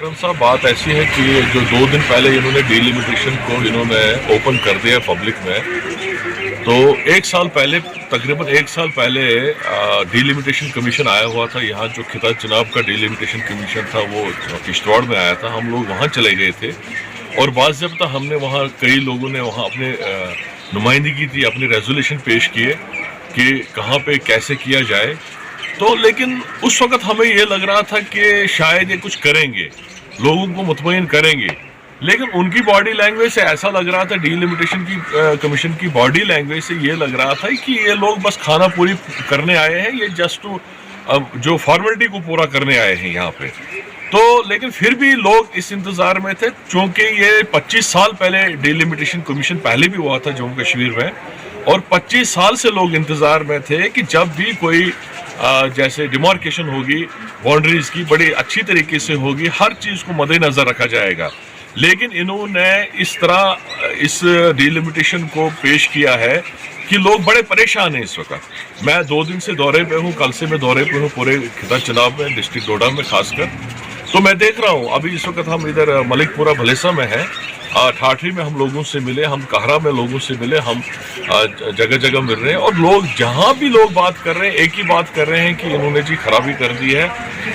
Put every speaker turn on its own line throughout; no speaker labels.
अकरम साहब, बात ऐसी है कि जो 2 दिन पहले इन्होंने डिलिमिटेशन को इन्होंने ओपन कर दिया पब्लिक में, तो 1 साल पहले, तकरीबन 1 साल पहले डिलिमिटेशन कमीशन आया हुआ था यहाँ। जो खिता चनाब का डिलिमिटेशन कमीशन था वो किश्तवाड़ में आया था। हम लोग वहाँ चले गए थे और बाज़ाब्ता हमने वहाँ, कई लोगों ने वहाँ अपने नुमाइंदगी थी, अपने रेजोल्यूशन पेश किए कि कहाँ पे कैसे किया जाए। तो लेकिन उस वक्त हमें ये लग रहा था कि शायद ये कुछ करेंगे, लोगों को मुतमईन करेंगे, लेकिन उनकी बॉडी लैंग्वेज से ऐसा लग रहा था, डिलिमिटेशन की कमीशन की बॉडी लैंग्वेज से ये लग रहा था कि ये लोग बस खाना पूरी करने आए हैं, ये जस्ट जो फॉर्मेलिटी को पूरा करने आए हैं यहाँ पे। तो लेकिन फिर भी लोग इस इंतज़ार में थे, क्योंकि ये 25 साल पहले डिलिमिटेशन कमीशन पहले भी हुआ था जम्मू कश्मीर में, और 25 साल से लोग इंतज़ार में थे कि जब भी कोई जैसे डिमार्केशन होगी, बाउंड्रीज की बड़ी अच्छी तरीके से होगी, हर चीज़ को मद्देनज़र रखा जाएगा। लेकिन इन्होंने इस तरह इस डिलिमिटेशन को पेश किया है कि लोग बड़े परेशान हैं इस वक्त। मैं 2 दिन से दौरे पे हूँ, कल से मैं दौरे पे हूँ पूरे खिता चनाब में, डिस्ट्रिक्ट डोडा में खासकर। तो मैं देख रहा हूँ अभी इस वक्त हम इधर मलिकपुरा भलेसा में हैं, ठाठरी में हम लोगों से मिले, हम कहरा में लोगों से मिले, हम जगह जगह मिल रहे हैं, और लोग जहाँ भी लोग बात कर रहे हैं एक ही बात कर रहे हैं कि इन्होंने जी खराबी कर दी है।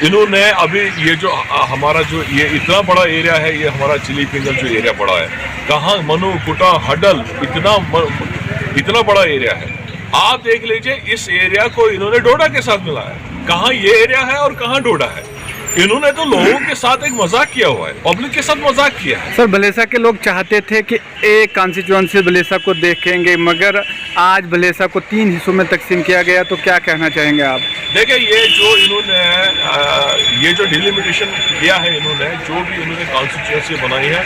इन्होंने अभी ये जो हमारा जो ये इतना बड़ा एरिया है, ये हमारा चिली पिंगल जो एरिया बड़ा है, कहाँ मनु कुटा हडल, इतना बड़ा एरिया है। आप देख लीजिए, इस एरिया को इन्होंने डोडा के साथ मिलाया है। कहाँ ये एरिया है और कहाँ डोडा है। इन्होंने तो लोगों के साथ एक मजाक किया हुआ है, पब्लिक के साथ मजाक किया है।
सर, भलेसा के लोग चाहते थे कि एक कॉन्स्टिट्यूएंसी भलेसा को देखेंगे, मगर आज भलेसा को 3 हिस्सों में तकसीम किया गया, तो क्या कहना चाहेंगे आप?
देखिए, ये जो इन्होंने ये जो डिलिमिटेशन किया है, इन्होंने जो भी इन्होंने कॉन्स्टिट्यूएंसी बनाई है,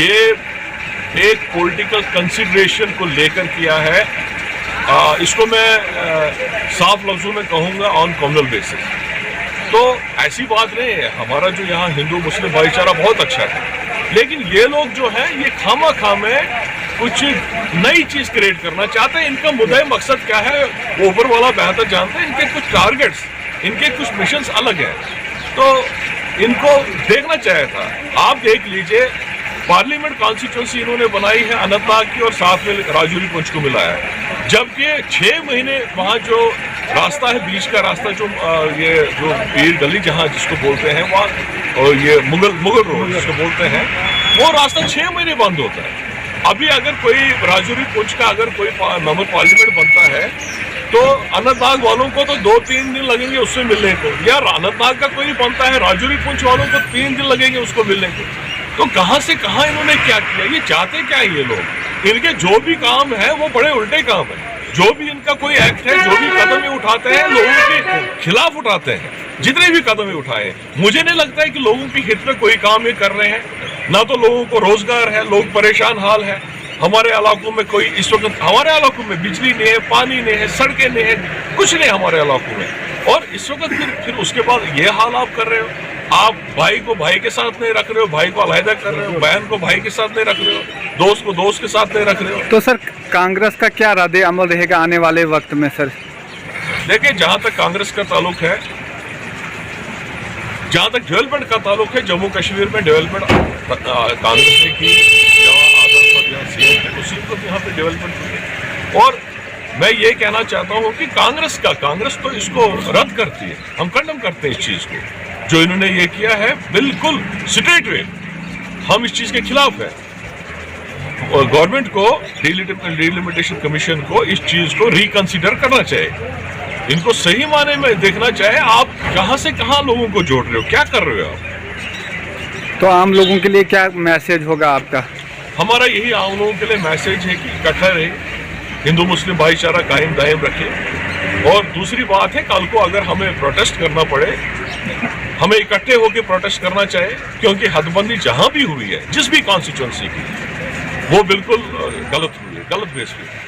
ये एक पॉलिटिकल कंसिडरेशन को लेकर किया है। इसको मैं साफ लफ्जों में कहूँगा ऑन कम्युनल बेसिस। तो ऐसी बात नहीं है, हमारा जो यहाँ हिंदू मुस्लिम भाईचारा बहुत अच्छा है, लेकिन ये लोग जो है ये खामा में कुछ नई चीज़ क्रिएट करना चाहते हैं। इनका मुद्दा मकसद क्या है ऊपर वाला बेहतर जानते हैं। इनके कुछ टारगेट्स, इनके कुछ मिशंस अलग हैं, तो इनको देखना चाहिए था। आप देख लीजिए, पार्लियामेंट कॉन्स्टिट्यूंसी इन्होंने बनाई है अनंतनाग की, और साथ में राजौरी पुंछ को मिलाया है, जबकि 6 महीने वहाँ जो रास्ता है, बीच का रास्ता, जो ये जो पीर गली जहाँ जिसको बोलते हैं वहाँ, और ये मुगल रोड जिसको बोलते हैं, वो रास्ता 6 महीने बंद होता है। अभी अगर कोई राजौरी पुंछ का अगर कोई मेंबर पार्लियामेंट बनता है, तो अनंतनाग वालों को तो 2-3 दिन लगेंगे उससे मिलने को, या अनंतनाग का कोई बनता है, राजौरी पुंछ वालों को 3 दिन लगेंगे उसको मिलने को। तो कहाँ से कहाँ इन्होंने क्या किया, ये चाहते क्या है ये लोग? इनके जो भी काम है वो बड़े उल्टे काम है। जो भी इनका कोई एक्ट है, जो भी कदम ये उठाते हैं, लोगों के खिलाफ उठाते हैं। जितने भी कदम ये उठाए, मुझे नहीं लगता है कि लोगों की हित में कोई काम ये कर रहे हैं। ना तो लोगों को रोजगार है, लोग परेशान हाल है। हमारे इलाकों में कोई इस वक्त, हमारे इलाकों में बिजली नहीं है, पानी नहीं है, सड़कें नहीं है, कुछ नहीं हमारे इलाकों में। और इस वक्त फिर उसके बाद ये हाल आप कर रहे हो। आप भाई को भाई के साथ नहीं रख रहे हो, भाई को अलहदा कर रहे हो, बहन को भाई के साथ नहीं रख रहे हो, दोस्त को दोस्त के साथ नहीं रख रहे हो।
तो सर, कांग्रेस का क्या रद्द अमल रहेगा आने वाले वक्त में? सर
देखिए, जहाँ तक कांग्रेस का ताल्लुक है, जहाँ तक डेवलपमेंट का ताल्लुक है, जम्मू कश्मीर में डेवलपमेंट कांग्रेस ने की। जहाँ आज़ाद पर यहाँ सीएम थे, उसी वक्त यहाँ पे डेवलपमेंट हुई। और मैं ये कहना चाहता हूँ कि कांग्रेस तो इसको रद्द करती है। हम कंडम करते हैं इस चीज़ को, जो इन्होंने ये किया है, बिल्कुल स्ट्रेट वे हम इस चीज़ के खिलाफ है। और गवर्नमेंट को, डिलिमिटेशन कमीशन को इस चीज़ को रिकंसिडर करना चाहिए। इनको सही माने में देखना चाहिए, आप कहाँ से कहाँ लोगों को जोड़ रहे हो, क्या कर रहे हो आप।
तो आम लोगों के लिए क्या मैसेज होगा आपका?
हमारा यही आम लोगों के लिए मैसेज है कि इकट्ठा रहे, हिंदू मुस्लिम भाईचारा कायम दायम रखें। और दूसरी बात है, कल को अगर हमें प्रोटेस्ट करना पड़े, हमें इकट्ठे होकर प्रोटेस्ट करना चाहिए, क्योंकि हदबंदी जहां भी हुई है, जिस भी कॉन्स्टिट्यूएंसी की, वो बिल्कुल गलत हुई है, गलत बेस हुई है।